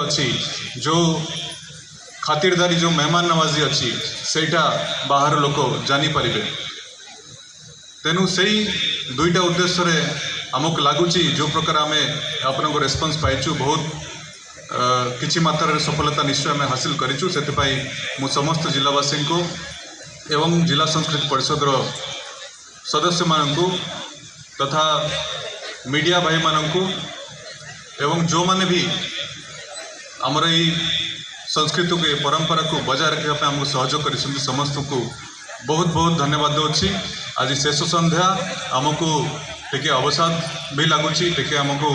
अच्छी जो खातिरदारी जो मेहमान नवाजी अच्छी सेटा बाहर लोक जानीपर तेणु से दुईटा उद्देश्य रे आमको लगुच जो प्रकार आम आपण को रेस्पॉन्स पाइचु बहुत किछि मात्रा सफलता निश्चय आम हासिल करूँ से मु समस्त जिलावासी को एवं जिला संस्कृति परिषद सदस्य मानू तथा मीडिया भाई मानू एवं जो माने भी आमर ये संस्कृति को परंपरा को बजाय रखा आमको सहयोग कर समस्त को बहुत बहुत धन्यवाद दूसरी। आज शेष संध्या आमको टे अवसाद भी लगुच टे आमको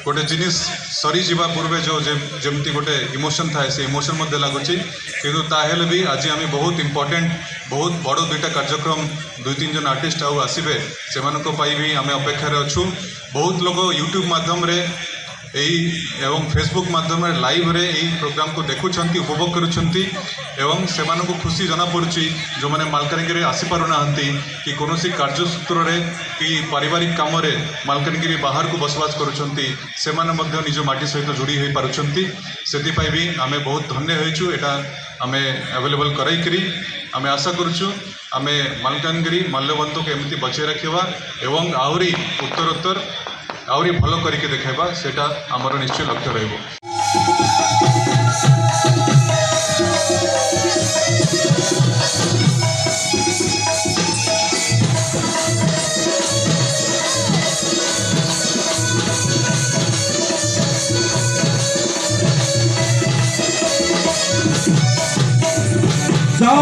गोटे जिनिस सरी जावा पूर्वे जो जमती गोटे इमोशन थाए से इमोशन मध्य लगुच किंतु ताहेले भी आज आम बहुत इम्पोर्टेंट बहुत बड़ दुईटा कार्यक्रम दुई तीन जन आर्टिस्ट आउ आसबे से भी आम अपेक्षार अच्छू। बहुत लोग यूट्यूब माध्यम रे एवं फेसबुक माध्यम लाइव रे यही प्रोग्राम को देखुंट उपभोग करुँच एवं से खुशी जना पड़ी जो मैंने मालकानगिरी आसीपार ना कि कौन कार्यसूत्र रे कि पारिवारिक कम मालकानगिरी बाहर को बसवास करुँच निज माटी सहित जोड़ी हो पार्टी से भी आम बहुत धन्य होइचु। एटा आम अवेलेबल कराइकरी आम आशा करुचु आम मालकानगिरी माल्यबंत को एमती बचाई रखा एवं आहरी उत्तरोत्तर आहरी भल करके देखाइबा सेटा आमर निश्चय लक्ष्य रहिबो।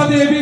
देवी